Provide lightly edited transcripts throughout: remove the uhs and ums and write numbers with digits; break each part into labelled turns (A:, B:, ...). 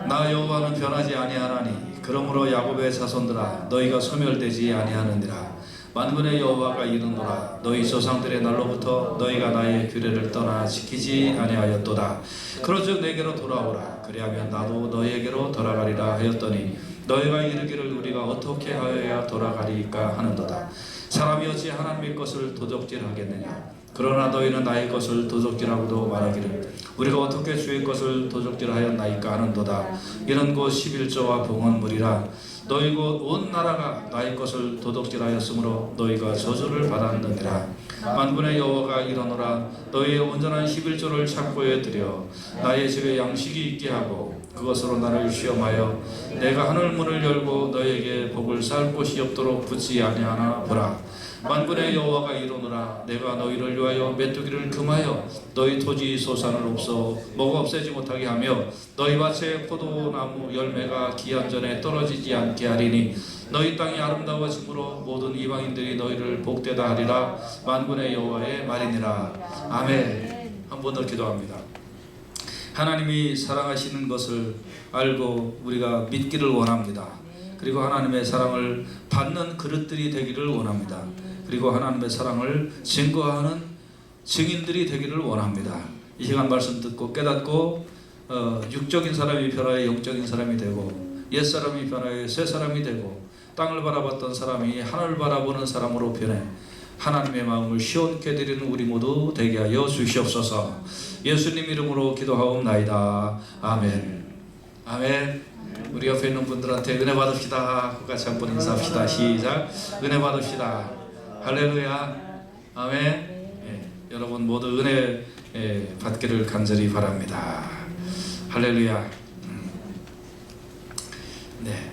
A: 나 여호와는 변하지 아니하나니 그러므로 야곱의 자손들아 너희가 소멸되지 아니하느니라. 만군의 여호와가 이르노라. 너희 조상들의 날로부터 너희가 나의 규례를 떠나 지키지 아니하였도다. 그러즉 내게로 돌아오라. 그리하면 나도 너희에게로 돌아가리라 하였더니 너희가 이르기를 우리가 어떻게 하여야 돌아가리까 하는도다. 사람이 어찌 하나님의 것을 도적질하겠느냐. 그러나 너희는 나의 것을 도적질하고도 말하기를 우리가 어떻게 주의 것을 도적질하였나이까 하는도다. 이는 곧 11조와 봉헌물이라. 너희 곧 온 나라가 나의 것을 도둑질하였으므로 너희가 저주를 받았느니라. 만군의 여호와가 이르노라. 너희의 온전한 11조를 착고에 드려 나의 집에 양식이 있게 하고 그것으로 나를 시험하여 내가 하늘 문을 열고 너희에게 복을 쌓을 곳이 없도록 붙지 아니하나 보라. 만군의 여호와가 이르노라. 내가 너희를 위하여 메뚜기를 금하여 너희 토지 소산을 먹어 없애지 못하게 하며 너희 밭에 포도나무 열매가 기한 전에 떨어지지 않게 하리니 너희 땅이 아름다워짐으로 모든 이방인들이 너희를 복되다 하리라. 만군의 여호와의 말이니라. 아멘. 한 번 더 기도합니다. 하나님이 사랑하시는 것을 알고 우리가 믿기를 원합니다. 그리고 하나님의 사랑을 받는 그릇들이 되기를 원합니다. 그리고 하나님의 사랑을 증거하는 증인들이 되기를 원합니다. 이 시간 말씀 듣고 깨닫고 육적인 사람이 변화해 영적인 사람이 되고 옛사람이 변화해 새사람이 되고 땅을 바라봤던 사람이 하늘을 바라보는 사람으로 변해 하나님의 마음을 시원케 드리는 우리 모두 되게 하여 주시옵소서. 예수님 이름으로 기도하옵나이다. 아멘. 아멘. 우리 옆에 있는 분들한테 은혜 받읍시다. 같이 한번 인사합시다. 시작. 은혜 받읍시다. 할렐루야. 아멘. 예, 여러분 모두 은혜 받기를 간절히 바랍니다. 할렐루야. 네.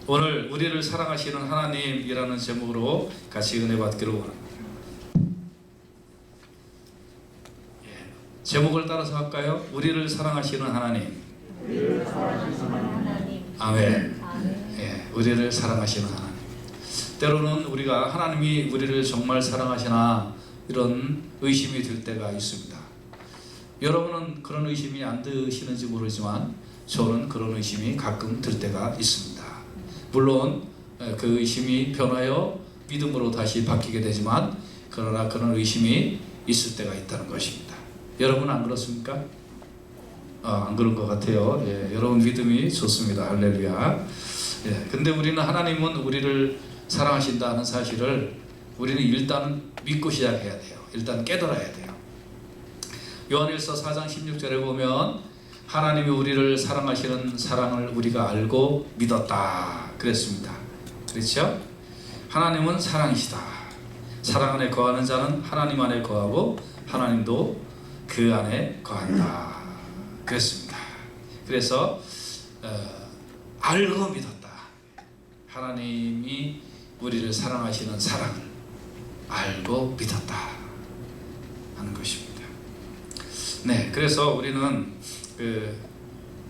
A: 오늘 우리를 사랑하시는 하나님이라는 제목으로 같이 은혜 받기를 원합니다. 예, 제목을 따라서 할까요? 우리를 사랑하시는 하나님. 아멘. 예, 우리를 사랑하시는 하나님. 때로는 우리가 하나님이 우리를 정말 사랑하시나 이런 의심이 들 때가 있습니다. 여러분은 그런 의심이 안 드시는지 모르지만 저는 그런 의심이 가끔 들 때가 있습니다. 물론 그 의심이 변하여 믿음으로 다시 바뀌게 되지만 그러나 그런 의심이 있을 때가 있다는 것입니다. 여러분 안 그렇습니까? 안 그런 것 같아요. 예, 여러분 믿음이 좋습니다. 할렐루야. 예, 근데 우리는 하나님은 우리를 사랑하신다는 사실을 우리는 일단 믿고 시작해야 돼요. 일단 깨달아야 돼요. 요한일서 4장 16절에 보면 하나님이 우리를 사랑하시는 사랑을 우리가 알고 믿었다 그랬습니다. 그렇죠? 하나님은 사랑이시다. 사랑 안에 거하는 자는 하나님 안에 거하고 하나님도 그 안에 거한다 그랬습니다. 그래서 알고 믿었다. 하나님이 우리를 사랑하시는 사랑을 알고 믿었다 하는 것입니다. 네, 그래서 우리는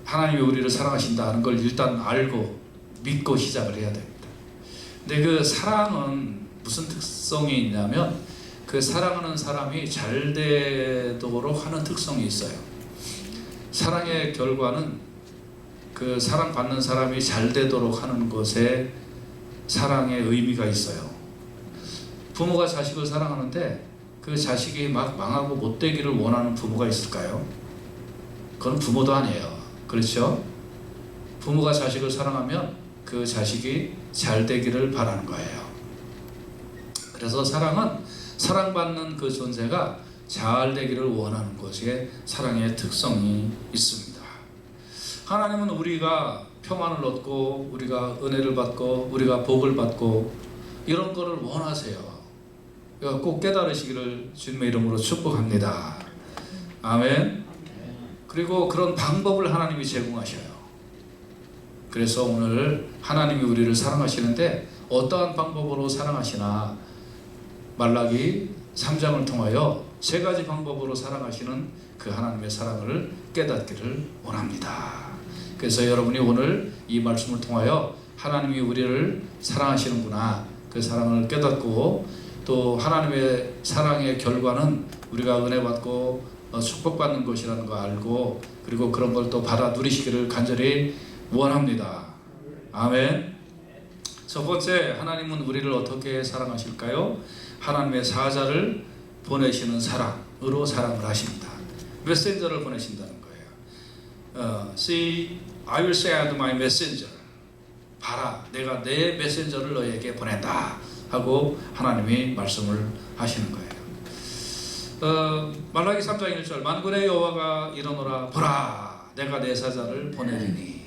A: 하나님이 우리를 사랑하신다는 걸 일단 알고 믿고 시작을 해야 됩니다. 근데 그 사랑은 무슨 특성이 있냐면 그 사랑하는 사람이 잘 되도록 하는 특성이 있어요. 사랑의 결과는 그 사랑받는 사람이 잘 되도록 하는 것에 사랑의 의미가 있어요. 부모가 자식을 사랑하는데 그 자식이 막 망하고 못되기를 원하는 부모가 있을까요? 그건 부모도 아니에요. 그렇죠? 부모가 자식을 사랑하면 그 자식이 잘 되기를 바라는 거예요. 그래서 사랑은 사랑받는 그 존재가 잘 되기를 원하는 것에 사랑의 특성이 있습니다. 하나님은 우리가 평안을 얻고 우리가 은혜를 받고 우리가 복을 받고 이런 거를 원하세요. 꼭 깨달으시기를 주님의 이름으로 축복합니다. 아멘. 그리고 그런 방법을 하나님이 제공하셔요. 그래서 오늘 하나님이 우리를 사랑하시는데 어떠한 방법으로 사랑하시나 말라기 3장을 통하여 3가지 방법으로 사랑하시는 그 하나님의 사랑을 깨닫기를 원합니다. 그래서 여러분이 오늘 이 말씀을 통하여 하나님이 우리를 사랑하시는구나 그 사랑을 깨닫고 또 하나님의 사랑의 결과는 우리가 은혜 받고 축복받는 것이라는 거 알고 그리고 그런 걸 또 받아 누리시기를 간절히 원합니다. 아멘. 첫 번째, 하나님은 우리를 어떻게 사랑하실까요? 하나님의 사자를 보내시는 사랑으로 사랑을 하십니다. 메신저를 보내신다는 거예요. See, I will send my messenger. 봐라, 내가 내 메신저를 너에게 보낸다 하고 하나님이 말씀을 하시는 거예요. 말라기 3장 1절 만군의 여호와가 이르노라 보라 내가 내 사자를 보내리니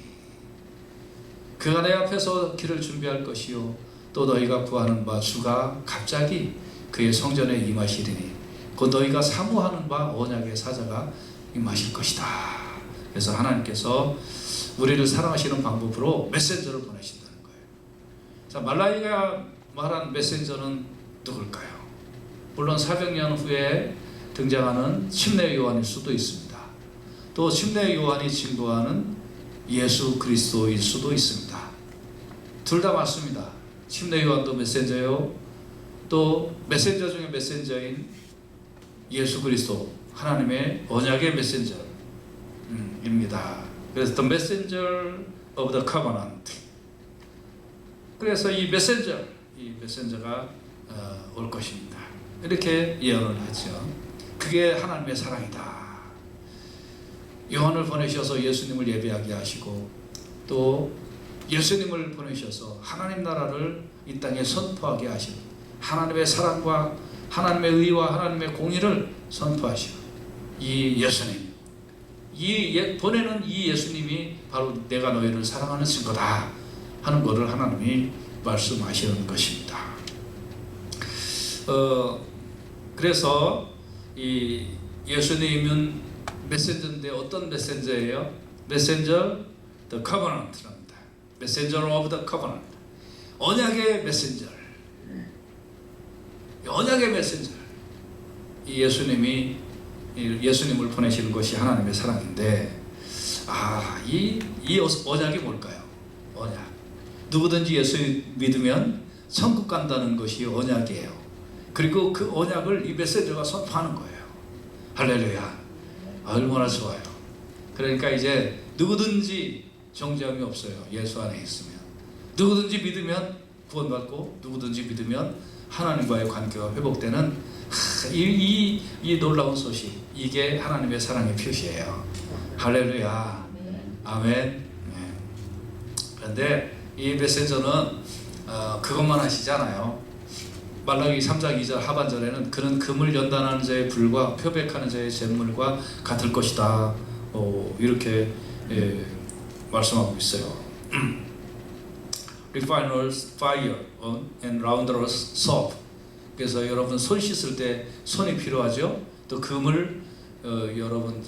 A: 그가 내 앞에서 길을 준비할 것이요 또 너희가 구하는 바 주가 갑자기 그의 성전에 임하시리니 곧 너희가 사모하는 바 언약의 사자가 임하실 것이다. 그래서 하나님께서 우리를 사랑하시는 방법으로 메신저를 보내신다는 거예요. 자, 말라기가 말한 메신저는 누굴까요? 물론 400년 후에 등장하는 침례 요한일 수도 있습니다. 또 침례 요한이 증거하는 예수 그리스도일 수도 있습니다. 둘 다 맞습니다. 침례 요한도 메신저요. 또 메신저 중에 메신저인 예수 그리스도 하나님의 언약의 메신저입니다. 그래서 the messenger of the covenant. 그래서 이 메신저가 올 것입니다. 이렇게 예언을 하죠. 그게 하나님의 사랑이다. 요한을 보내셔서 예수님을 예배하게 하시고 또 예수님을 보내셔서 하나님 나라를 이 땅에 선포하게 하시고 하나님의 사랑과 하나님의 의와 하나님의 공의를 선포하시고 이 예수님 보내는 이 예수님이 바로 내가 너희를 사랑하는 증거다 하는 것을 하나님이 말씀하시는 것입니다. 그래서 이 예수님은 메신저인데 어떤 메신저예요? 메신저 the covenant랍니다. 메신저 of the covenant. 언약의 메신저. 언약의 메신저. 이 예수님을 보내시는 것이 하나님의 사랑인데, 이 언약이 뭘까요? 언약. 누구든지 예수 믿으면 천국 간다는 것이 언약이에요. 그리고 그 언약을 이 메신저가 선포하는 거예요. 할렐루야. 얼마나 좋아요. 그러니까 이제 누구든지 정죄함이 없어요. 예수 안에 있으면. 누구든지 믿으면 구원받고 누구든지 믿으면 하나님과의 관계가 회복되는 이 놀라운 소식. 이게 하나님의 사랑의 표시예요. 할렐루야. 아멘. 그런데 이 메신저는 그것만 하시잖아요. 말라기 3장 2절 하반절에는 그는 금을 연단하는 자의 불과 표백하는 자의 잿물과 같을 것이다. 이렇게 말씀하고 있어요. Refiner's fire and launderer's soap. 그래서 여러분 손 씻을 때 손이 필요하죠. 또 금을 여러분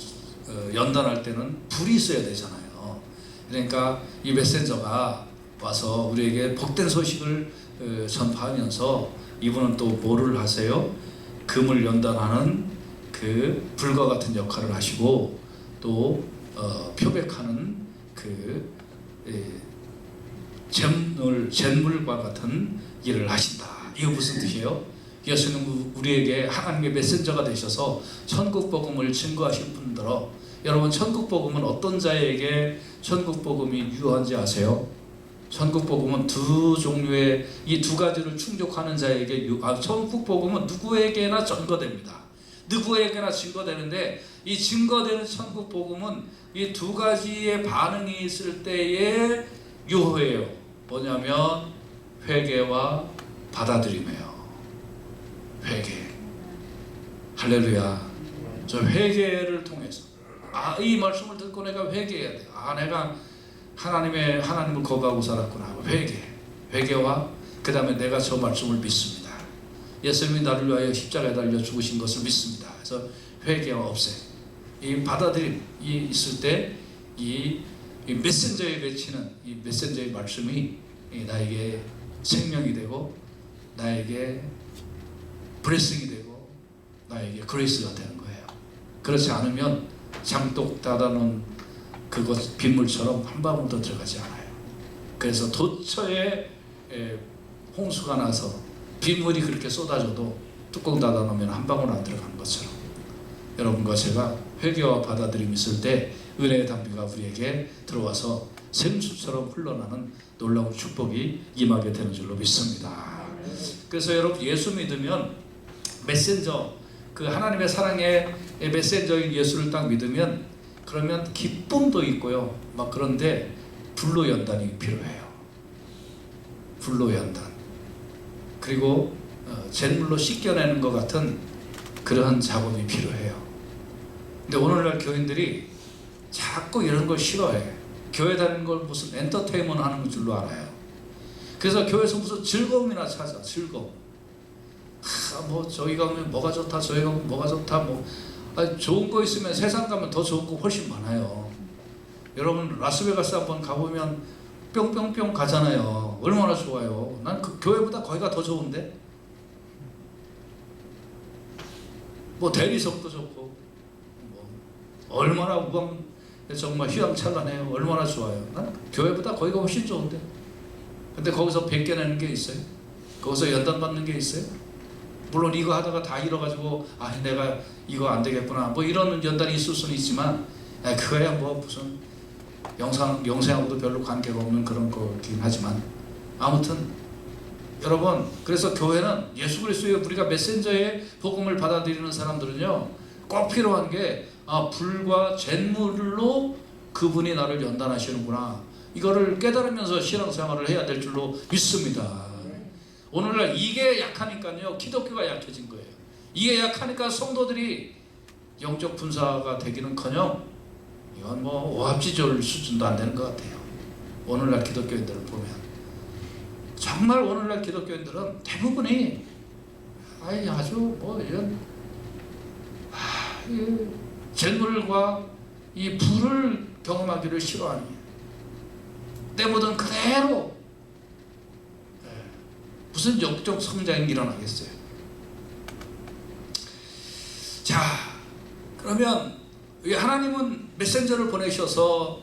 A: 연단할 때는 불이 있어야 되잖아요. 그러니까 이 메신저가 와서 우리에게 복된 소식을 전파하면서 이분은 또 뭐를 하세요? 금을 연단하는 그 불과 같은 역할을 하시고 또 표백하는 그 잿물과 같은 일을 하신다. 이거 무슨 뜻이에요? 예수님 우리에게 하나님의 메신저가 되셔서 천국 복음을 증거하신 분들어 여러분 천국 복음은 어떤 자에게 천국 복음이 유효한지 아세요? 천국 복음은 두 종류의 이 두 가지를 충족하는 자에게 천국 복음은 누구에게나 증거됩니다. 누구에게나 증거되는데 이 증거되는 천국 복음은 이 두 가지의 반응이 있을 때에 유효해요. 뭐냐면 회개와 받아들임이에요. 회개. 할렐루야. 저 회개를 통해서 이 말씀을 듣고 내가 회개해야 돼. 내가 하나님을 거부하고 살았구나. 회개와 그 다음에 내가 저 말씀을 믿습니다. 예수님이 나를 위하여 십자가에 달려 죽으신 것을 믿습니다. 그래서 회개와 없애. 이 받아들임이 있을 때 이 메신저에 맺히는 이 메신저의 말씀이 나에게 생명이 되고 나에게 블레싱이 되고 나에게 그레이스가 되는 거예요. 그렇지 않으면 장독 닫아놓은 그것 빗물처럼 한 방울도 들어가지 않아요. 그래서 도처에 홍수가 나서 빗물이 그렇게 쏟아져도 뚜껑 닫아놓으면 한 방울 안 들어가는 것처럼 여러분과 제가 회개와 받아들임이 있을 때 은혜의 담비가 우리에게 들어와서 샘수처럼 흘러나는 놀라운 축복이 임하게 되는 줄로 믿습니다. 그래서 여러분 예수 믿으면 메신저, 그 하나님의 사랑의 메신저인 예수를 딱 믿으면 그러면 기쁨도 있고요. 막 그런데 불로 연단이 필요해요. 불로 연단. 그리고 잿물로 씻겨내는 것 같은 그러한 작업이 필요해요. 근데 오늘날 교인들이 자꾸 이런 걸 싫어해. 교회 다니는 걸 무슨 엔터테인먼트 하는 줄로 알아요. 그래서 교회에서 무슨 즐거움이나 찾아. 즐거움. 뭐 저기 가면 뭐가 좋다, 저기 가면 뭐가 좋다, 뭐 좋은 거 있으면 세상 가면 더 좋은 거 훨씬 많아요. 여러분 라스베가스 한번 가보면 뿅뿅뿅 가잖아요. 얼마나 좋아요. 난 그 교회보다 거기가 더 좋은데. 뭐 대리석도 좋고, 뭐 얼마나 우방 정말 휘황찬란해요. 얼마나 좋아요. 난 교회보다 거기가 훨씬 좋은데. 근데 거기서 베껴내는 게 있어요? 거기서 연단받는 게 있어요? 물론 이거 하다가 다 잃어가지고 내가 이거 안 되겠구나 뭐 이런 연단이 있을 수는 있지만 그거야 뭐 무슨 영생하고도 별로 관계가 없는 그런 거긴 하지만 아무튼 여러분, 그래서 교회는 예수 그리스도의 우리가 메신저의 복음을 받아들이는 사람들은요 꼭 필요한 게 불과 잿물로 그분이 나를 연단하시는구나, 이거를 깨달으면서 신앙생활을 해야 될 줄로 믿습니다. 오늘날 이게 약하니까요 기독교가 약해진 거예요. 이게 약하니까 성도들이 영적 분사가 되기는커녕 이건 뭐 오합지졸 수준도 안 되는 것 같아요. 오늘날 기독교인들을 보면 정말 오늘날 기독교인들은 대부분이 아주 뭐 이런 잿물과 이 불을 경험하기를 싫어하니 때묻은 그대로 무슨 영적 성장이 일어나겠어요. 자, 그러면 하나님은 메신저를 보내셔서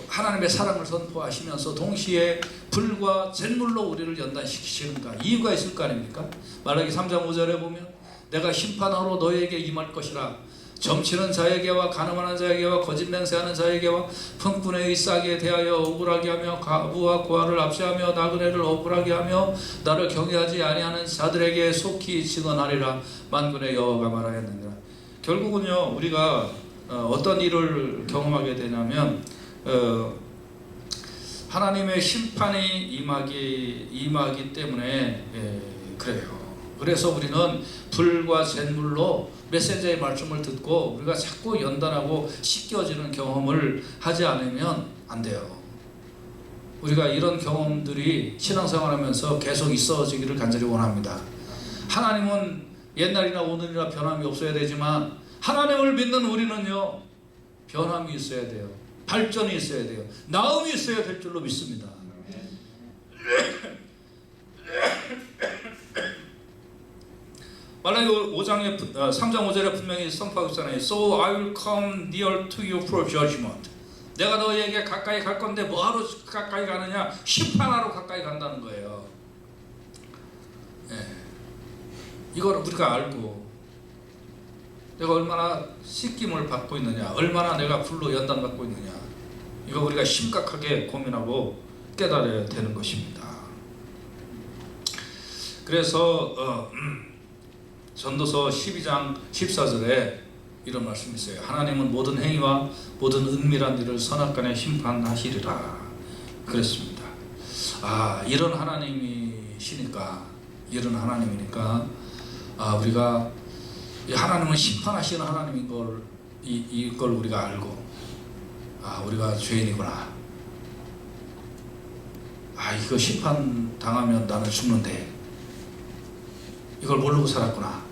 A: 하나님의 사랑을 선포하시면서 동시에 불과 잿물로 우리를 연단시키시는가? 이유가 있을 거 아닙니까? 말라기 3장 5절에 보면 내가 심판하러 너희에게 임할 것이라. 점치는 자에게와 가늠하는 자에게와 거짓 맹세하는 자에게와 품꾼의 싸게 대하여 억울하게 하며 과부와 고아를 압제하며 나그네를 억울하게 하며 나를 경외하지 아니하는 자들에게 속히 증언하리라. 만군의 여호와가 말하였느니라. 결국은요 우리가 어떤 일을 경험하게 되냐면 하나님의 심판이 임하기 때문에 그래요. 그래서 우리는 불과 잿물로 메시지의 말씀을 듣고 우리가 자꾸 연단하고 씻겨지는 경험을 하지 않으면 안 돼요. 우리가 이런 경험들이 신앙생활하면서 계속 있어지기를 간절히 원합니다. 하나님은 옛날이나 오늘이나 변함이 없어야 되지만 하나님을 믿는 우리는요 변함이 있어야 돼요. 발전이 있어야 돼요. 나음이 있어야 될 줄로 믿습니다. 말라기 3장 5절에 분명히 선포하고 있잖아요. So I will come near to you for judgment. 내가 너희에게 가까이 갈 건데 뭐하러 가까이 가느냐? 심판하러 가까이 간다는 거예요. 이걸 우리가 알고 내가 얼마나 씻김을 받고 있느냐, 얼마나 내가 불로 연단받고 있느냐, 이거 우리가 심각하게 고민하고 깨달아야 되는 것입니다. 그래서 전도서 12장 14절에 이런 말씀이 있어요. 하나님은 모든 행위와 모든 은밀한 일을 선악간에 심판하시리라 그랬습니다. 이런 하나님이시니까, 이런 하나님이니까 우리가 하나님은 심판하시는 하나님인 걸 이걸 우리가 알고 우리가 죄인이구나, 이거 심판 당하면 나는 죽는데 이걸 모르고 살았구나.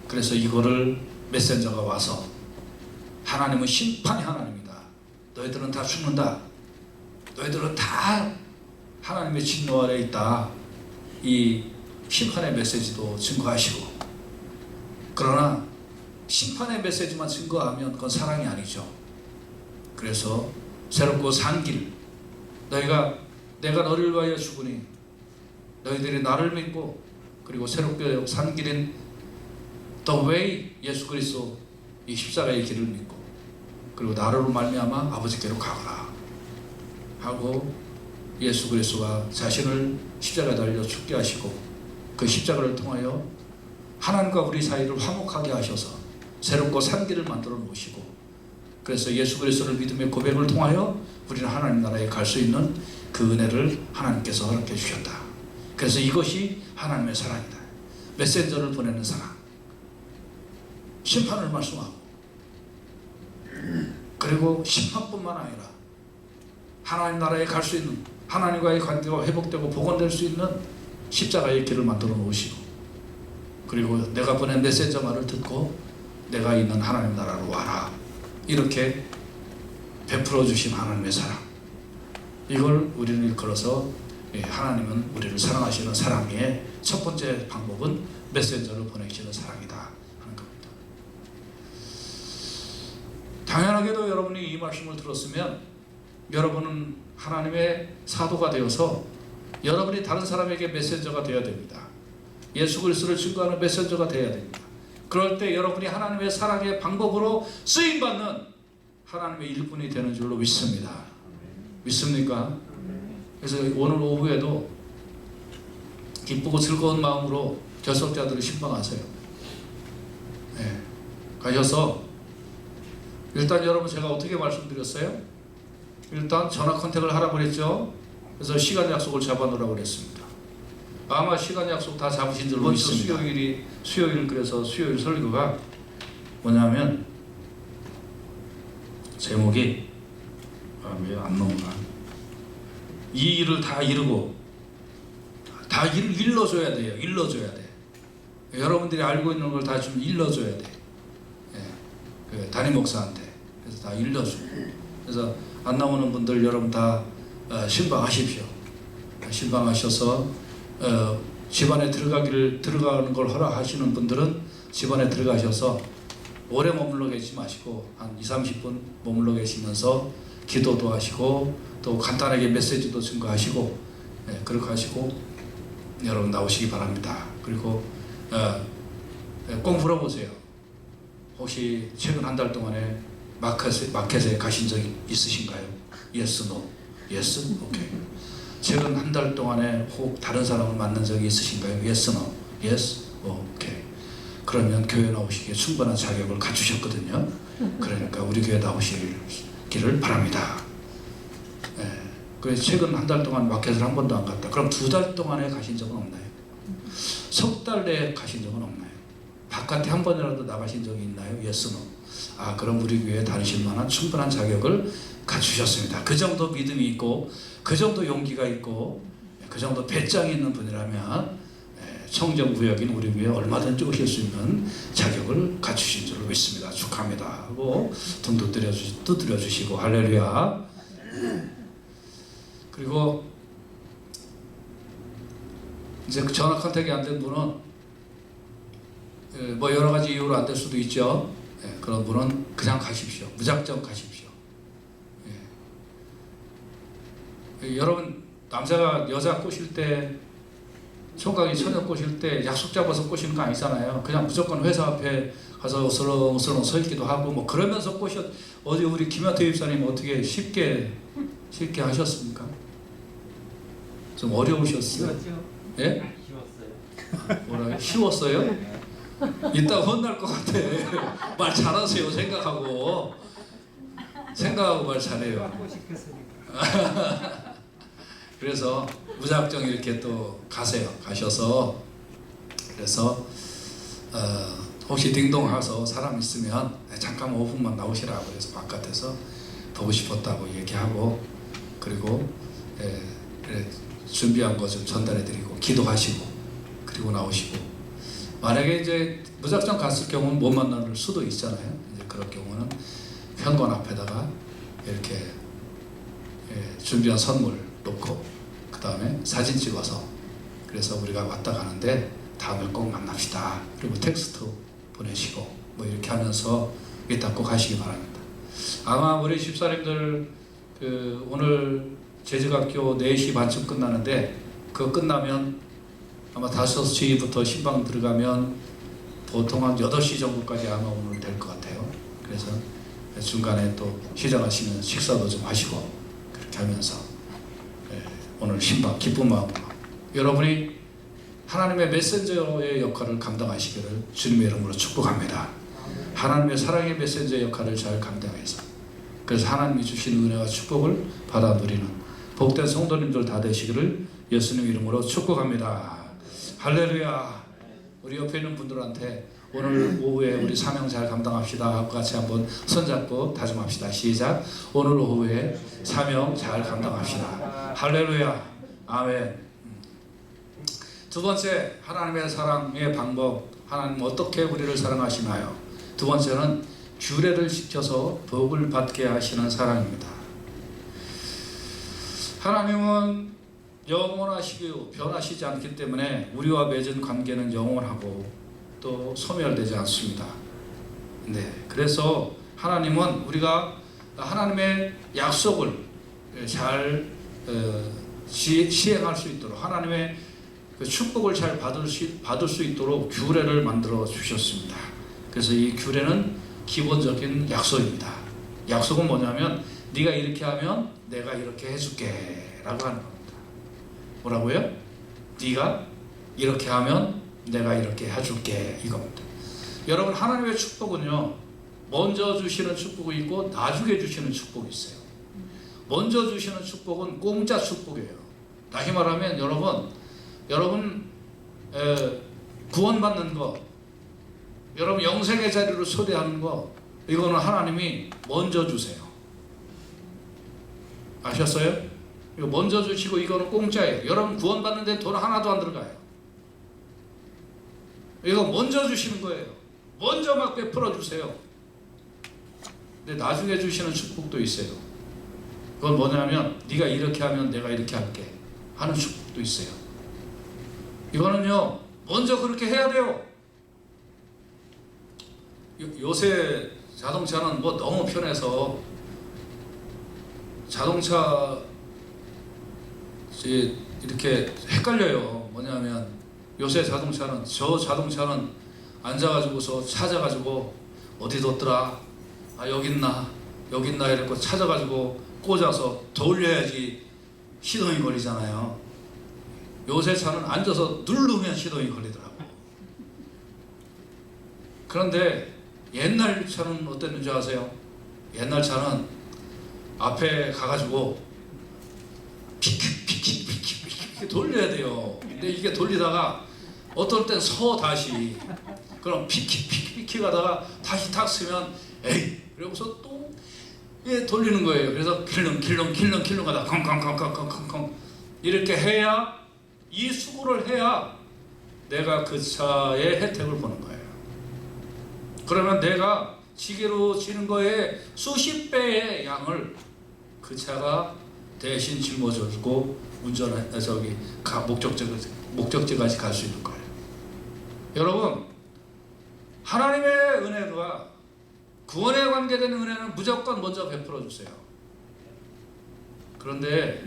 A: 그래서 이거를 메신저가 와서 하나님은 심판의 하나님이다. 너희들은 다 죽는다. 너희들은 다 하나님의 진노 아래 있다. 이 심판의 메시지도 증거하시고, 그러나 심판의 메시지만 증거하면 그건 사랑이 아니죠. 그래서 새롭고 산 길, 내가 너를 위하여 죽으니 너희들이 나를 믿고 그리고 새롭게 산 길인 The way, 예수 그리스도 이 십자가의 길을 믿고, 그리고 나로 말미암아 아버지께로 가거라 하고 예수 그리스도가 자신을 십자가에 달려 죽게 하시고 그 십자가를 통하여 하나님과 우리 사이를 화목하게 하셔서 새롭고 산 길을 만들어 놓으시고, 그래서 예수 그리스도를 믿음의 고백을 통하여 우리는 하나님 나라에 갈 수 있는 그 은혜를 하나님께서 허락해 주셨다. 그래서 이것이 하나님의 사랑이다. 메신저를 보내는 사랑, 심판을 말씀하고, 그리고 심판뿐만 아니라 하나님 나라에 갈 수 있는, 하나님과의 관계가 회복되고 복원될 수 있는 십자가의 길을 만들어 놓으시고, 그리고 내가 보낸 메신저 말을 듣고 내가 있는 하나님 나라로 와라, 이렇게 베풀어 주신 하나님의 사랑, 이걸 우리는 일컬어서 하나님은 우리를 사랑하시는 사랑의 첫 번째 방법은 메신저를 보내시는 사랑이다 하는 겁니다. 당연하게도 여러분이 이 말씀을 들었으면 여러분은 하나님의 사도가 되어서 여러분이 다른 사람에게 메신저가 되어야 됩니다. 예수 그리스도를 증거하는 메신저가 되어야 됩니다. 그럴 때 여러분이 하나님의 사랑의 방법으로 쓰임받는 하나님의 일꾼이 되는 줄로 믿습니다. 믿습니까? 그래서 오늘 오후에도 기쁘고 즐거운 마음으로 결석자들을 신방하세요. 네. 가셔서 일단 여러분, 제가 어떻게 말씀드렸어요? 일단 전화 컨택을 하라고 그랬죠. 그래서 시간 약속을 잡아놓으라고 그랬습니다. 아마 시간 약속 다 잡으신 줄로 믿습니다. 수요일, 그래서 수요일 설교가 뭐냐면 제목이 왜 안 나오나, 이 일을 다 이루고 다 일러줘야 돼요. 일러줘야 돼. 여러분들이 알고 있는 걸 다 좀 일러줘야 돼. 예. 그 담임 목사한테. 그래서 다 일러줘. 그래서 안 나오는 분들 여러분 다 신방하십시오. 신방하셔서 집안에 들어가는 걸 허락하시는 분들은 집안에 들어가셔서 오래 머물러 계시지 마시고 한 20-30분 머물러 계시면서 기도도 하시고 또 간단하게 메시지도 증거하시고, 그렇게 하시고 여러분 나오시기 바랍니다. 그리고 꼭 물어보세요. 혹시 최근 한 달 동안에 마켓에 가신 적이 있으신가요? Yes, no. Yes? 오케이. 최근 한 달 동안에 혹 다른 사람을 만난 적이 있으신가요? Yes, no. Yes? 오케이. 그러면 교회 나오시기에 충분한 자격을 갖추셨거든요. 그러니까 우리 교회 나오시기를 바랍니다. 그래서 최근 한 달 동안 마켓을 한 번도 안 갔다. 그럼 2달 동안에 가신 적은 없나요? 석 달 내에 가신 적은 없나요? 바깥에 한 번이라도 나가신 적이 있나요? Yes, no. 아, 그럼 우리 교회에 다니실 만한 충분한 자격을 갖추셨습니다. 그 정도 믿음이 있고, 그 정도 용기가 있고, 그 정도 배짱이 있는 분이라면 청정구역인 우리 교회에 얼마든지 오실 수 있는 자격을 갖추신 줄로 믿습니다. 축하합니다 하고 등 두드려 주시고 할렐루야. 그리고 이제 전화 컨택이 안 된 분은 뭐 여러 가지 이유로 안 될 수도 있죠. 그런 분은 그냥 가십시오. 무작정 가십시오. 여러분, 남자가 여자 꼬실 때, 총각이 처녀 꼬실 때 약속 잡아서 꼬시는 거 아니잖아요. 그냥 무조건 회사 앞에 가서 어슬렁어슬렁 서 있기도 하고 뭐 그러면서 어디 우리 김현태 집사님 어떻게 쉽게 하셨습니까? 좀 어려우셨어요? 예? 쉬웠어요. 뭐라요? 쉬웠어요? 이따 혼날 것 같아. 말 잘하세요. 생각하고 말 잘해요. 그래서 무작정 이렇게 또 가셔서 그래서 혹시 딩동하서 사람 있으면 잠깐 5분만 나오시라고 그래서 바깥에서 보고 싶었다고 얘기하고, 그리고 준비한 거 좀 전달해드리고 기도하시고 그리고 나오시고, 만약에 이제 무작정 갔을 경우는 못 만날 수도 있잖아요. 이제 그럴 경우는 현관 앞에다가 이렇게 준비한 선물 놓고 그 다음에 사진 찍어서, 그래서 우리가 왔다 가는데 다음에 꼭 만납시다. 그리고 텍스트 보내시고 뭐 이렇게 하면서 이따 꼭 가시기 바랍니다. 아마 우리 집사님들 오늘 재직학교 4시 반쯤 끝나는데 그거 끝나면 아마 5시부터 신방 들어가면 보통 한 8시 정도까지 아마 오늘 될 것 같아요. 그래서 중간에 또 시작하시면 식사도 좀 하시고 그렇게 하면서 오늘 신방 기쁜 마음으로 여러분이 하나님의 메신저의 역할을 감당하시기를 주님의 이름으로 축복합니다. 하나님의 사랑의 메신저 역할을 잘 감당해서 그래서 하나님이 주신 은혜와 축복을 받아 누리는 복된 성도님들 다 되시기를 예수님 이름으로 축복합니다. 할렐루야. 우리 옆에 있는 분들한테 오늘 오후에 우리 사명 잘 감당합시다 하고 같이 한번 손잡고 다짐합시다. 시작. 오늘 오후에 사명 잘 감당합시다. 할렐루야. 아멘. 두 번째, 하나님의 사랑의 방법. 하나님 어떻게 우리를 사랑하시나요? 두 번째는 규례를 지켜서 복을 받게 하시는 사랑입니다. 하나님은 영원하시고 변하시지 않기 때문에 우리와 맺은 관계는 영원하고 또 소멸되지 않습니다. 네, 그래서 하나님은 우리가 하나님의 약속을 잘 시행할 수 있도록 하나님의 축복을 잘 받을 수 있도록 규례를 만들어 주셨습니다. 그래서 이 규례는 기본적인 약속입니다. 약속은 뭐냐면 네가 이렇게 하면 내가 이렇게 해줄게 라고 하는 겁니다. 뭐라고요? 네가 이렇게 하면 내가 이렇게 해줄게 이겁니다. 여러분 하나님의 축복은요 먼저 주시는 축복이 있고 나중에 주시는 축복이 있어요. 먼저 주시는 축복은 공짜 축복이에요. 다시 말하면 여러분 구원받는 거, 여러분 영생의 자리로 초대하는 거, 이거는 하나님이 먼저 주세요. 아셨어요? 이거 먼저 주시고 이거는 공짜예요. 여러분 구원받는데 돈 하나도 안 들어가요. 이거 먼저 주시는 거예요. 먼저 막 베풀어 주세요. 근데 나중에 주시는 축복도 있어요. 그건 뭐냐면 네가 이렇게 하면 내가 이렇게 할게 하는 축복도 있어요. 이거는요 먼저 그렇게 해야 돼요. 요새 자동차는 뭐 너무 편해서 자동차 이렇게 헷갈려요. 뭐냐면 요새 자동차는 저 자동차는 앉아가지고서 찾아가지고 어디 뒀더라, 아 여기 있나 이랬고 찾아가지고 꽂아서 돌려야지 시동이 걸리잖아요. 요새 차는 앉아서 누르면 시동이 걸리더라고. 그런데 옛날 차는 어땠는지 아세요? 옛날 차는 앞에 가가지고 피키 돌려야 돼요. 근데 이게 돌리다가 어떨 땐 다시 그럼 피키 가다가 다시 탁 쓰면 에이 그러고서 또 돌리는 거예요. 그래서 킬렁 가다가 컹컹컹컹컹컹 이렇게 해야 이 수고를 해야 내가 그 차의 혜택을 보는 거예요. 그러면 내가 지게로 지는 거에 수십 배의 양을 그 차가 대신 짊어져주고 목적지까지 갈 수 있는 거예요. 여러분 하나님의 은혜가 구원에 관계된 은혜는 무조건 먼저 베풀어 주세요. 그런데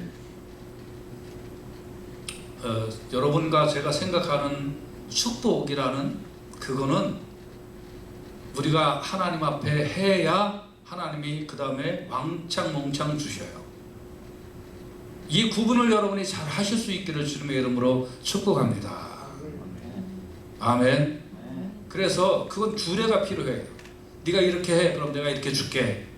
A: 여러분과 제가 생각하는 축복이라는 그거는 우리가 하나님 앞에 해야 하나님이 그 다음에 왕창 주셔요. 이 구분을 여러분이 잘 하실 수 있기를 주님의 이름으로 축복합니다. 아멘. 그래서 그건 규례가 필요해요. 네가 이렇게 해 그럼 내가 이렇게 줄게.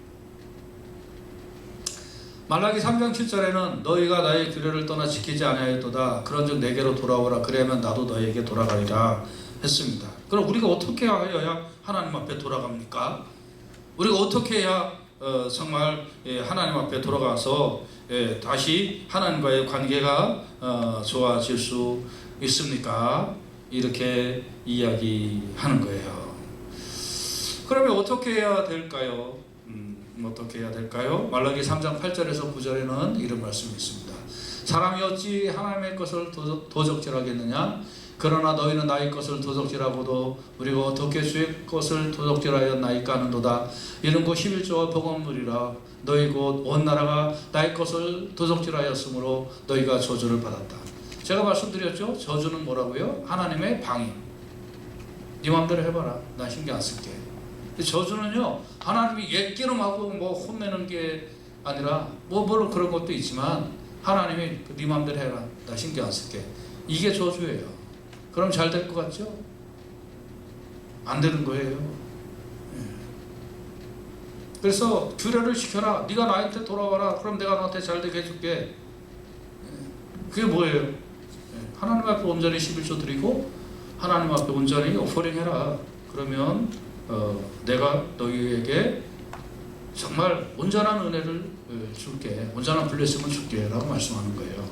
A: 말라기 3장 7절에는 너희가 나의 규례를 떠나 지키지 아니하였도다 그런즉 내게로 돌아오라 그러면 나도 너희에게 돌아가리라 했습니다. 그럼 우리가 어떻게 하여야 하나님 앞에 돌아갑니까? 우리가 어떻게 해야 정말 하나님 앞에 돌아가서 다시 하나님과의 관계가 좋아질 수 있습니까? 이렇게 이야기하는 거예요. 그러면 어떻게 해야 될까요? 어떻게 해야 될까요? 말라기 3장 8절에서 9절에는 이런 말씀이 있습니다. 사람이 어찌 하나님의 것을 도적질하겠느냐? 그러나 너희는 나의 것을 도적질하고도 우리가 어떻게 주의 것을 도적질하였나이까 하는도다. 이는 곧 11조와 복음물이라. 너희 곧 온 나라가 나의 것을 도적질하였으므로 너희가 저주를 받았다. 제가 말씀드렸죠? 저주는 뭐라고요? 하나님의 방임. 네 마음대로 해봐라. 나 신경 안 쓸게. 저주는요, 하나님이 옛기름하고 뭐 혼내는 게 아니라 물론 그런 것도 있지만 하나님이 네 마음대로 해라. 나 신경 안 쓸게. 이게 저주예요. 그럼 잘 될 것 같죠? 안 되는 거예요. 그래서 규례를 지켜라. 네가 나한테 돌아와라. 그럼 내가 너한테 잘 되게 해줄게. 그게 뭐예요? 하나님 앞에 온전히 11조 드리고 하나님 앞에 온전히 오퍼링 해라. 그러면 내가 너희에게 정말 온전한 은혜를 줄게. 온전한 블레싱을 줄게 라고 말씀하는 거예요.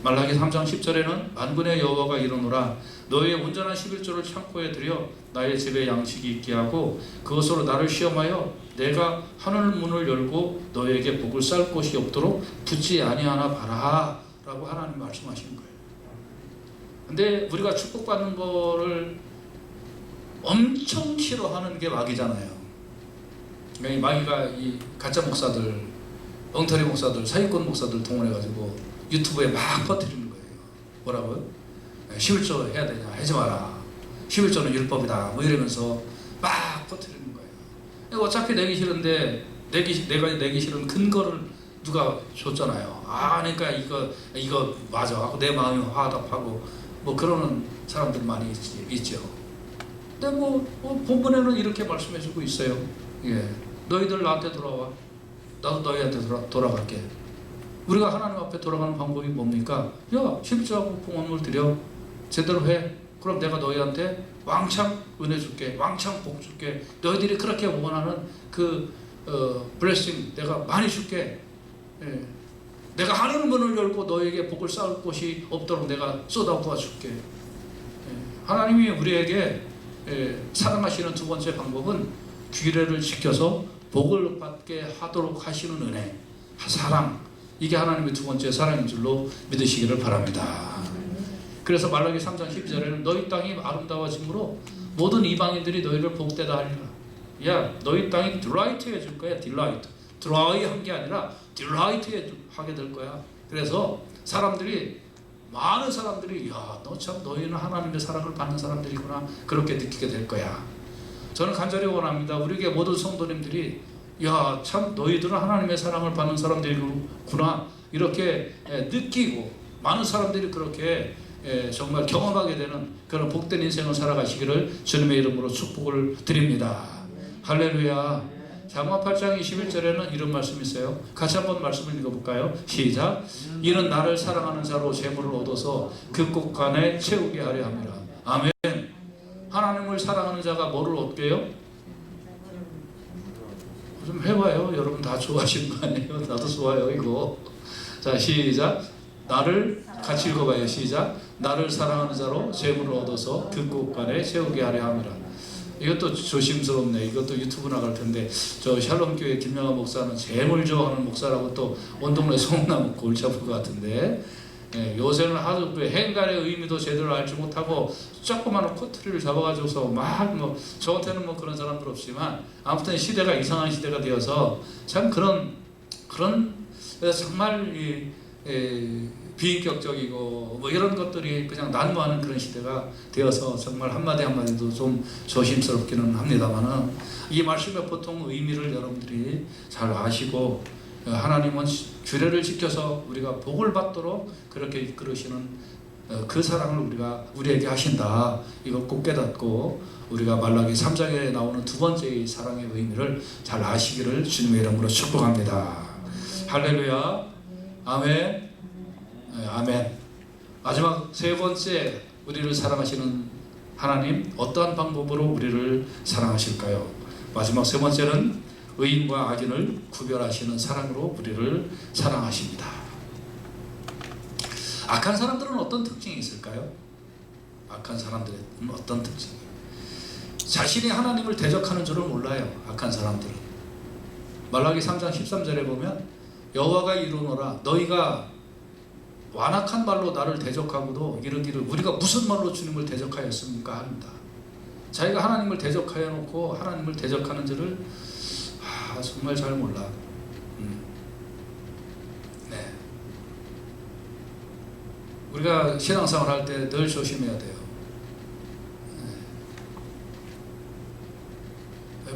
A: 말라기 3장 10절에는 만군의 여호와가 이르노라. 너희의 온전한 11조를 창고에 들여 나의 집에 양식이 있게 하고 그것으로 나를 시험하여 내가 하늘 문을 열고 너희에게 복을 쌓을 곳이 없도록 붙지 아니하나 봐라 라고 하나님 말씀하시는 거예요. 근데 우리가 축복받는 거를 엄청 싫어하는 게 마귀잖아요. 이 마귀가 이 가짜 목사들, 엉터리 목사들, 사기꾼 목사들 동원해가지고 유튜브에 막 퍼뜨리는 거예요. 뭐라고요? 11조 해야 되냐? 하지 마라. 11조는 율법이다. 뭐 이러면서 막 퍼뜨리는 거예요. 어차피 내기 싫은데 내가 내기 싫은 근거를 누가 줬잖아요. 그러니까 이거 맞아 하고 내 마음이 화답하고 뭐 그러는 사람들 많이 있죠. 근데 본문에는 이렇게 말씀해주고 있어요. 너희들 나한테 돌아와. 나도 너희한테 돌아갈게. 우리가 하나님 앞에 돌아가는 방법이 뭡니까? 11조하고 봉헌물 드려. 제대로 해. 그럼 내가 너희한테 왕창 은혜 줄게. 왕창 복 줄게. 너희들이 그렇게 원하는 그 블레싱 내가 많이 줄게. 내가 하늘 문을 열고 너에게 복을 쌓을 곳이 없도록 내가 쏟아부어 줄게. 하나님이 우리에게 사랑하시는 두 번째 방법은 규례를 지켜서 복을 받게 하도록 하시는 은혜, 사랑. 이게 하나님의 두 번째 사랑인 줄로 믿으시기를 바랍니다. 그래서 말라기 3장 12절에는 너희 땅이 아름다워짐으로 모든 이방인들이 너희를 복되다 하리라. 너희 땅이 딜라이트 해줄 거야. 딜라이트. 드라이 한 게 아니라 딜라이트 하게 될 거야. 그래서 많은 사람들이 너 참 너희는 하나님의 사랑을 받는 사람들이구나 그렇게 느끼게 될 거야. 저는 간절히 원합니다. 우리에게 모든 성도님들이 참 너희들은 하나님의 사랑을 받는 사람들이구나 이렇게 느끼고 많은 사람들이 그렇게 정말 경험하게 되는 그런 복된 인생을 살아가시기를 주님의 이름으로 축복을 드립니다. 할렐루야. 잠언 8장 21절에는 이런 말씀이 있어요. 같이 한번 말씀을 읽어볼까요? 시작. 이는 나를 사랑하는 자로 재물을 얻어서 그 곳간에 채우게 하려 함이라. 아멘. 하나님을 사랑하는 자가 뭐를 얻게요? 좀 해봐요. 여러분 다 좋아하시는 거 아니에요? 나도 좋아요 이거. 자 시작. 나를 같이 읽어봐요. 시작. 나를 사랑하는 자로 재물을 얻어서 그 곳간에 채우게 하려 함이라. 이것도 조심스럽네. 이것도 유튜브 나갈 텐데 저 샬롬교회 김명하 목사는 재물 좋아하는 목사라고 또 온 동네 소문나면 골치 아플 것 같은데 요새는 하도 그 행간의 의미도 제대로 알지 못하고 조그마한 코트리를 잡아가지고서 저한테는 그런 사람들 없지만 아무튼 시대가 이상한 시대가 되어서 참 그런 정말 비인격적이고 이런 것들이 그냥 난무하는 그런 시대가 되어서 정말 한마디도 좀 조심스럽기는 합니다만은 이 말씀의 보통 의미를 여러분들이 잘 아시고 하나님은 규례를 지켜서 우리가 복을 받도록 그렇게 이끌으시는 그 사랑을 우리에게 하신다. 이걸 꼭 깨닫고 우리가 말라기 3장에 나오는 두 번째의 사랑의 의미를 잘 아시기를 주님의 이름으로 축복합니다. 할렐루야. 아멘. 아멘. 마지막 세 번째, 우리를 사랑하시는 하나님 어떠한 방법으로 우리를 사랑하실까요? 마지막 세 번째는 의인과 악인을 구별하시는 사랑으로 우리를 사랑하십니다. 악한 사람들은 어떤 특징이 있을까요? 악한 사람들은 어떤 특징이? 자신이 하나님을 대적하는 줄을 몰라요. 악한 사람들은. 말라기 3장 13절에 보면 여호와가 이르노라 너희가 완악한 말로 나를 대적하고도 이르기를 우리가 무슨 말로 주님을 대적하였습니까? 합니다. 자기가 하나님을 대적하여 놓고 하나님을 대적하는 줄을 정말 잘 몰라. 네. 우리가 신앙생활 할 때 늘 조심해야 돼요.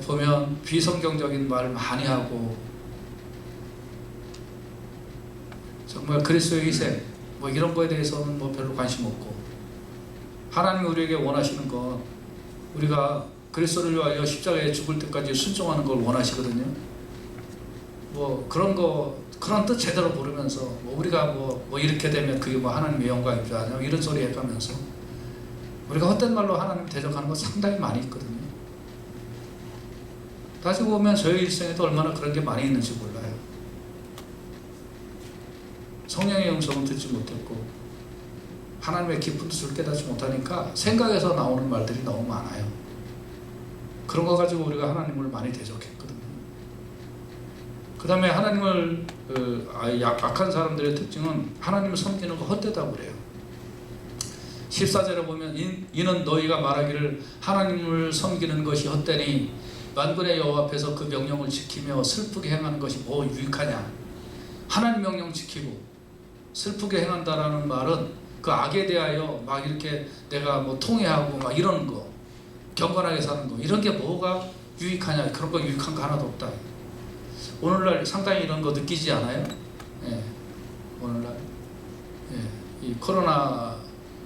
A: 보면 비성경적인 말 많이 하고 정말 그리스도의 희생 뭐 이런 거에 대해서는 뭐 별로 관심 없고, 하나님이 우리에게 원하시는 건 우리가 그리스도를 위하여 십자가에 죽을 때까지 순종하는 걸 원하시거든요. 뭐 그런 뜻 제대로 모르면서 뭐 우리가 뭐 이렇게 되면 그게 뭐 하나님의 영광인 줄 아냐 이런 소리 해가면서 우리가 헛된 말로 하나님 대적하는 거 상당히 많이 있거든요. 따지고 보면 저희 일생에도 얼마나 그런 게 많이 있는지 몰라요. 성령의 음성을 듣지 못했고 하나님의 깊은 뜻을 깨닫지 못하니까 생각에서 나오는 말들이 너무 많아요. 그런 거 가지고 우리가 하나님을 많이 대적했거든요. 그 다음에 하나님을 약한 사람들의 특징은 하나님을 섬기는 거 헛되다고 그래요. 14절에 보면 이는 너희가 말하기를 하나님을 섬기는 것이 헛되니 만군의 여호와 앞에서 그 명령을 지키며 슬프게 행하는 것이 뭐 유익하냐. 하나님 명령 지키고 슬프게 행한다라는 말은 그 악에 대하여 막 이렇게 내가 뭐 통회하고 막 이러는 거, 경건하게 사는 거, 이런 게 뭐가 유익하냐. 그런 거 유익한 거 하나도 없다. 오늘날 상당히 이런 거 느끼지 않아요? 예. 오늘날 이 코로나,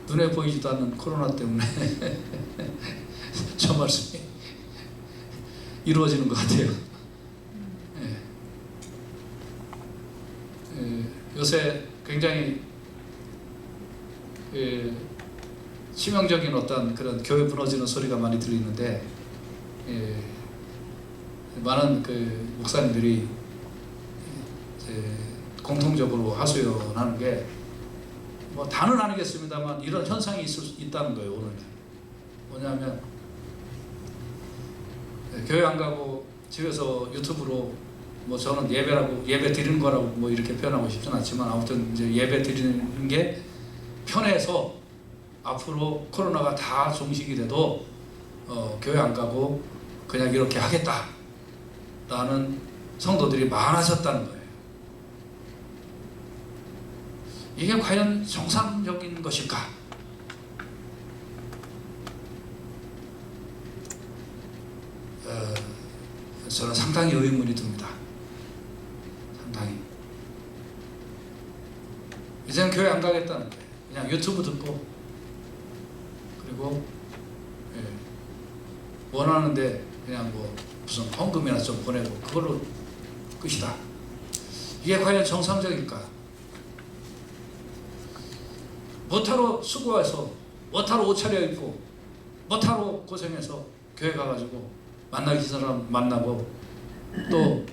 A: 눈에 보이지도 않는 코로나 때문에 저 말씀이 이루어지는 것 같아요. 요새 굉장히 치명적인 어떤 그런 교회 무너지는 소리가 많이 들리는데, 많은 그 목사님들이 공통적으로 하소연하는 게 뭐 다는 아니겠습니다만 이런 현상이 있다는 거예요. 오늘 뭐냐면 교회 안 가고 집에서 유튜브로 뭐 저는 예배 드리는 거라고 뭐 이렇게 표현하고 싶진 않지만 아무튼 이제 예배 드리는 게 편해서 앞으로 코로나가 다 종식이 돼도 교회 안 가고 그냥 이렇게 하겠다라는 성도들이 많아졌다는 거예요. 이게 과연 정상적인 것일까? 저는 상당히 의문이 듭니다. 상당히. 이제는 교회 안 가겠다는 거예요. 그냥 유튜브 듣고 그리고 원하는데 그냥 뭐 무슨 헌금이나 좀 보내고 그걸로 끝이다. 이게 과연 정상적일까? 뭐타로 수고해서 뭐타로 옷 차려입고 뭐타로 고생해서 교회 가가지고 만나기 사람 만나고 또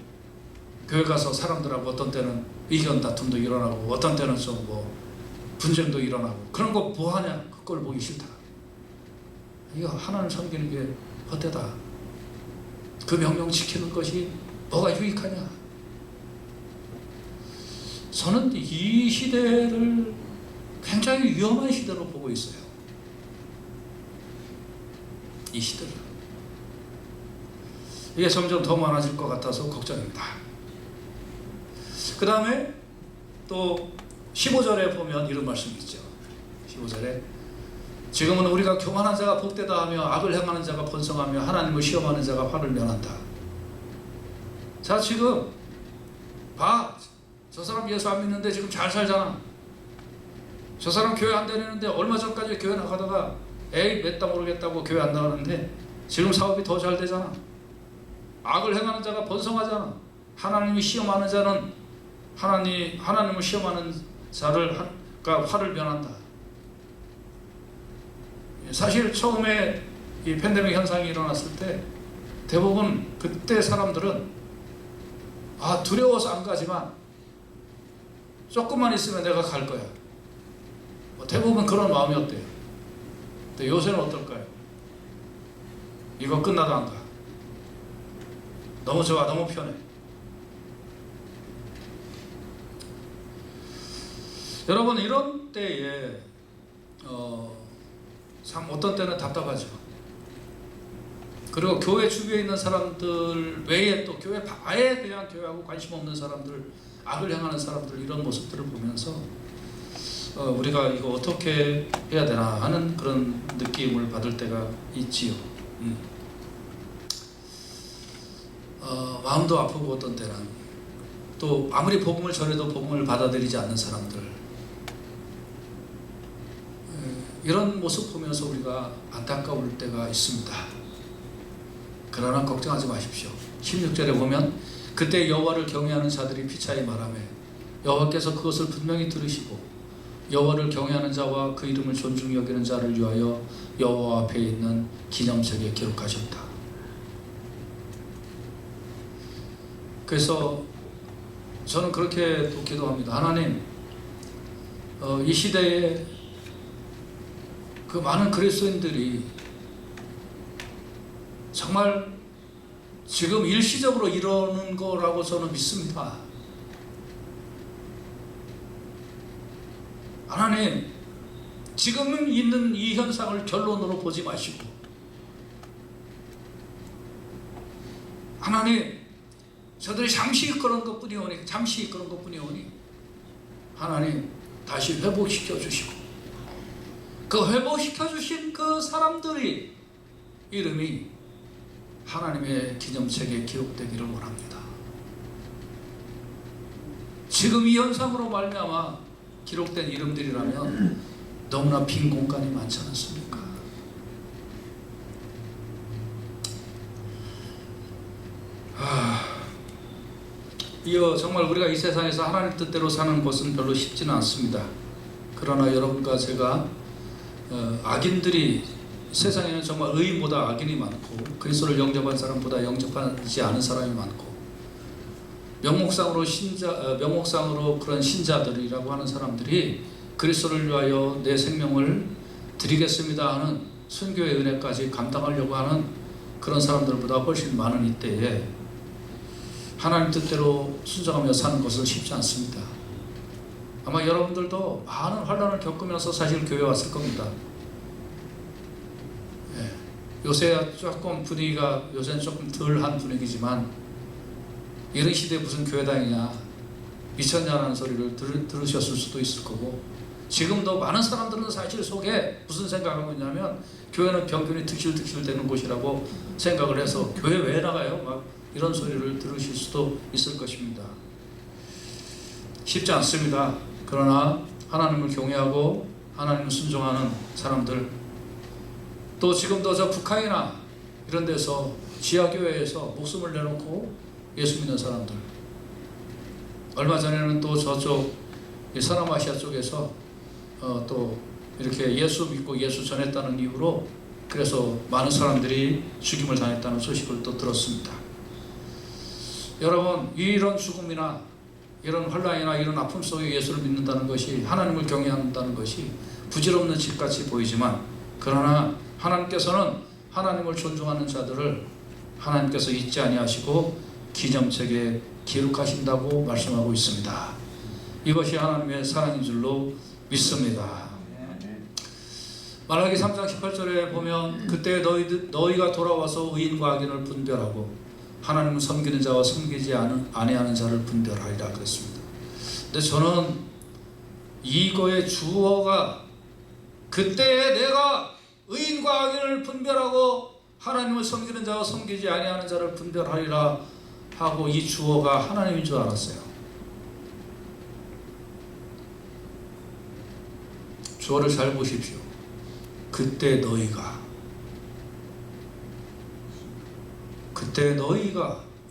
A: 교회 가서 사람들하고 어떤 때는 의견 다툼도 일어나고 어떤 때는 좀 뭐 분쟁도 일어나고 그런 거 뭐하냐. 그걸 보기 싫다. 이거 하나님 섬기는 게 헛되다. 그 명령 지키는 것이 뭐가 유익하냐. 저는 이 시대를 굉장히 위험한 시대로 보고 있어요. 이 시대를. 이게 점점 더 많아질 것 같아서 걱정입니다. 그 다음에 또 15절에 보면 이런 말씀이 있죠. 15절에 지금은 우리가 교만한 자가 복되다 하며 악을 행하는 자가 번성하며 하나님을 시험하는 자가 화를 면한다. 자, 지금 봐. 저 사람 예수 안 믿는데 지금 잘 살잖아. 저 사람 교회 안 다니는데 얼마 전까지 교회 나가다가 에이 몇 다 모르겠다고 교회 안 나가는데 지금 사업이 더 잘 되잖아. 악을 행하는 자가 번성하잖아. 하나님이 시험하는 자는 하나님을 시험하는 자가 화를 면한다. 사실 처음에 이 팬데믹 현상이 일어났을 때 대부분 그때 사람들은 두려워서 안 가지만 조금만 있으면 내가 갈 거야. 대부분 그런 마음이었대요. 근데 요새는 어떨까요? 이거 끝나도 안 가. 너무 좋아, 너무 편해. 여러분, 이런 때에 참 어떤 때는 답답하죠. 그리고 교회 주위에 있는 사람들 외에 또 교회 아예 그냥 교회하고 관심 없는 사람들, 악을 행하는 사람들, 이런 모습들을 보면서 우리가 이거 어떻게 해야 되나 하는 그런 느낌을 받을 때가 있지요. 마음도 아프고 어떤 때는 또 아무리 복음을 전해도 복음을 받아들이지 않는 사람들, 이런 모습 보면서 우리가 안타까울 때가 있습니다. 그러나 걱정하지 마십시오. 16절에 보면 그때 여호와를 경외하는 자들이 피차에 말하며 여호와께서 그것을 분명히 들으시고 여호와를 경외하는 자와 그 이름을 존중히 여기는 자를 위하여 여호와 앞에 있는 기념책에 기록하셨다. 그래서 저는 그렇게 또 기도합니다. 하나님, 이 시대에 그 많은 그리스도인들이 정말 지금 일시적으로 이러는 거라고 저는 믿습니다. 하나님, 지금 있는 이 현상을 결론으로 보지 마시고 하나님, 저들이 잠시 그런 것뿐이오니 하나님 다시 회복시켜 주시고 그 회복시켜 주신 그 사람들이 이름이 하나님의 기념책에 기록되기를 원합니다. 지금 이 현상으로 말미암아 기록된 이름들이라면 너무나 빈 공간이 많지 않습니까? 이어 정말 우리가 이 세상에서 하나님 뜻대로 사는 것은 별로 쉽지는 않습니다. 그러나 여러분과 제가 악인들이 세상에는 정말 의인보다 악인이 많고 그리스도를 영접한 사람보다 영접하지 않은 사람이 많고 명목상으로 그런 신자들이라고 하는 사람들이 그리스도를 위하여 내 생명을 드리겠습니다 하는 순교의 은혜까지 감당하려고 하는 그런 사람들보다 훨씬 많은 이때에 하나님 뜻대로 순종하며 사는 것은 쉽지 않습니다. 아마 여러분들도 많은 환난을 겪으면서 사실 교회에 왔을 겁니다. 요새 조금 분위기가 요새는 조금 덜한 분위기지만 이런 시대에 무슨 교회 다니냐 미쳤냐라는 소리를 들으셨을 수도 있을 거고 지금도 많은 사람들은 사실 속에 무슨 생각하고 있냐면 교회는 병균이 득실득실 되는 곳이라고 생각을 해서 교회 왜 나가요? 막 이런 소리를 들으실 수도 있을 것입니다. 쉽지 않습니다. 그러나 하나님을 경외하고 하나님을 순종하는 사람들, 또 지금도 저 북한이나 이런 데서 지하교회에서 목숨을 내놓고 예수 믿는 사람들, 얼마 전에는 또 저쪽 서남아시아 쪽에서 또 이렇게 예수 믿고 예수 전했다는 이유로 그래서 많은 사람들이 죽임을 당했다는 소식을 또 들었습니다. 여러분, 이런 죽음이나 이런 환난이나 이런 아픔 속에 예수를 믿는다는 것이, 하나님을 경외한다는 것이 부질없는 짓같이 보이지만, 그러나 하나님께서는 하나님을 존중하는 자들을 하나님께서 잊지 아니하시고 기념책에 기록하신다고 말씀하고 있습니다. 이것이 하나님의 사랑인 줄로 믿습니다. 말라기 3장 18절에 보면 그때 너희가 돌아와서 의인과 악인을 분별하고 하나님을 섬기는 자와 섬기지 아니하는 자를 분별하리라 그랬습니다. 근데 저는 이거의 주어가 그때에 내가 의인과 악인을 분별하고 하나님을 섬기는 자와 섬기지 아니하는 자를 분별하리라 하고 이 주어가 하나님인 줄 알았어요. 주어를 잘 보십시오. 그때 너희가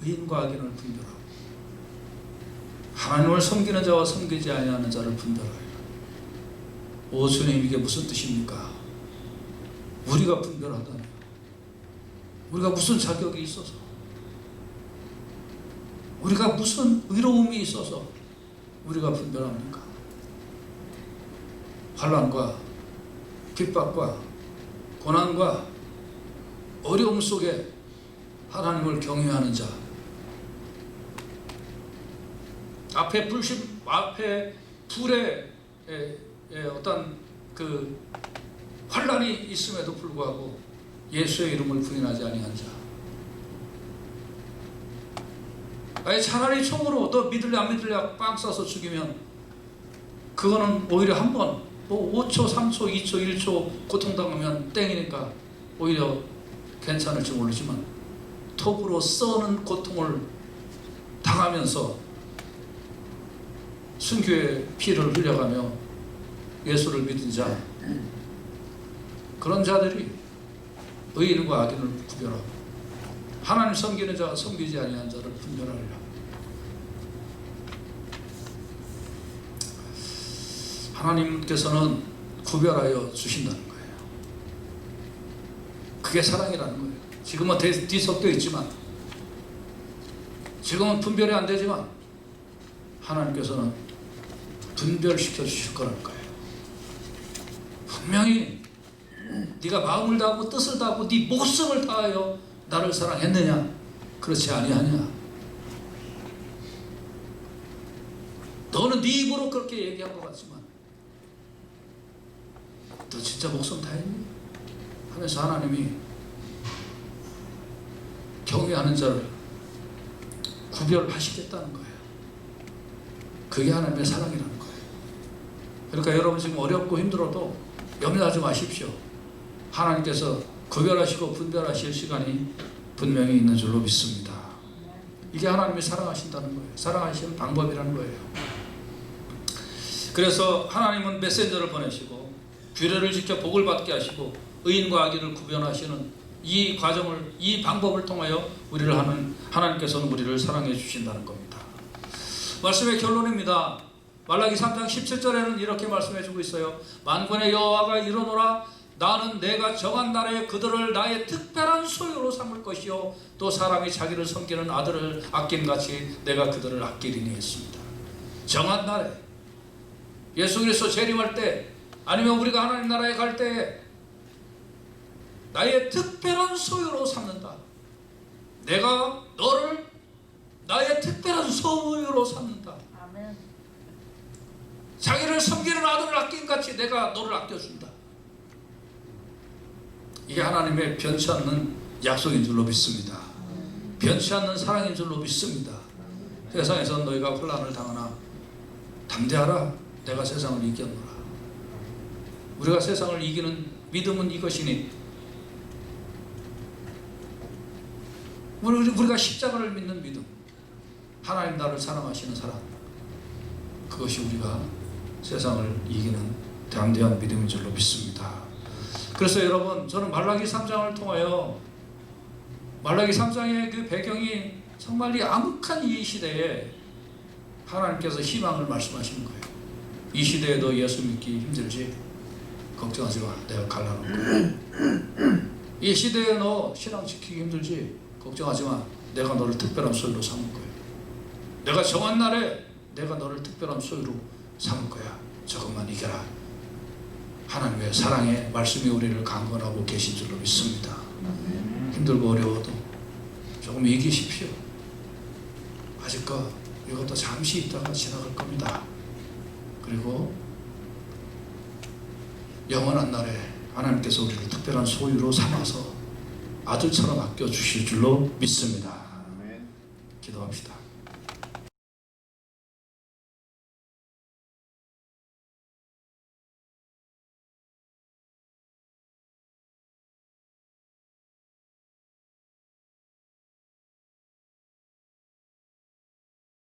A: 의인과 악인을 분별하고 하나님을 섬기는 자와 섬기지 아니하는 자를 분별하리라. 오 주님, 이게 무슨 뜻입니까? 우리가 분별하다니, 우리가 무슨 자격이 있어서, 우리가 무슨 의로움이 있어서 우리가 분별합니까? 환난과 핍박과 고난과 어려움 속에 하나님을 경외하는 자, 앞에 불의 어떤 그 환난이 있음에도 불구하고 예수의 이름을 부인하지 아니한 자, 아예 차라리 총으로 너 믿을래 안 믿을래 빵 쏴서 죽이면 그거는 오히려 한번 5초, 3초, 2초, 1초 고통당하면 땡이니까 오히려 괜찮을지 모르지만 톱으로 써는 고통을 당하면서 순교의 피를 흘려가며 예수를 믿은 자, 그런 자들이 의인과 악인을 구별하고 하나님 섬기는 자와 섬기지 아니한 자를 분별하리라. 하나님께서는 구별하여 주신다는 거예요. 그게 사랑이라는 거예요. 지금은 뒤섞여 있지만, 지금은 분별이 안 되지만 하나님께서는 분별시켜 주실 거라는 거예요. 분명히 네가 마음을 다하고 뜻을 다하고 네 목숨을 다하여 나를 사랑했느냐? 그렇지 아니하냐? 너는 네 입으로 그렇게 얘기한 것 같지만 너 진짜 목숨 다했니? 하면서 하나님이 경외하는 자를 구별하시겠다는 거예요. 그게 하나님의 사랑이라는 거예요. 그러니까 여러분 지금 어렵고 힘들어도 염려하지 마십시오. 하나님께서 구별하시고 분별하실 시간이 분명히 있는 줄로 믿습니다. 이게 하나님이 사랑하신다는 거예요. 사랑하시는 방법이라는 거예요. 그래서 하나님은 메신저를 보내시고 규례를 지켜 복을 받게 하시고 의인과 악인을 구별하시는 이 과정을, 이 방법을 통하여 하나님께서는 우리를 사랑해 주신다는 겁니다. 말씀의 결론입니다. 말라기 3장 17절에는 이렇게 말씀해 주고 있어요. 만군의 여호와가 이르노라, 나는 내가 정한 날에 그들을 나의 특별한 소유로 삼을 것이요 또 사람이 자기를 섬기는 아들을 아낌같이 내가 그들을 아끼리니 했습니다. 정한 날에, 예수 그리스도 재림할 때, 아니면 우리가 하나님 나라에 갈 때 나의 특별한 소유로 삼는다. 내가 너를 나의 특별한 소유로 삼는다.
B: 아멘.
A: 자기를 섬기는 아들을 아낌같이 내가 너를 아껴준다. 이게 하나님의 변치 않는 약속인 줄로 믿습니다. 변치 않는 사랑인 줄로 믿습니다. 세상에서 너희가 혼란을 당하나 담대하라, 내가 세상을 이겼노라. 우리가 세상을 이기는 믿음은 이것이니, 우리가 십자가를 믿는 믿음, 하나님 나를 사랑하시는 사랑, 그것이 우리가 세상을 이기는 담대한 믿음인 줄로 믿습니다. 그래서 여러분, 저는 말라기 3장을 통하여, 말라기 3장의 그 배경이 정말 이 암흑한 이 시대에 하나님께서 희망을 말씀하시는 거예요. 이 시대에 너 예수 믿기 힘들지? 걱정하지 마, 내가 갈라놓을 거야. 이 시대에 너 신앙 지키기 힘들지? 걱정하지 마, 내가 너를 특별한 소유로 삼을 거야. 내가 정한 날에 내가 너를 특별한 소유로 삼을 거야. 조금만 이겨라. 하나님의 사랑의 말씀이 우리를 강건하고 계신 줄로 믿습니다. 힘들고 어려워도 조금 이기십시오. 아직까 이것도 잠시 있다가 지나갈 겁니다. 그리고 영원한 날에 하나님께서 우리를 특별한 소유로 삼아서 아들처럼 아껴주실 줄로 믿습니다. 기도합시다.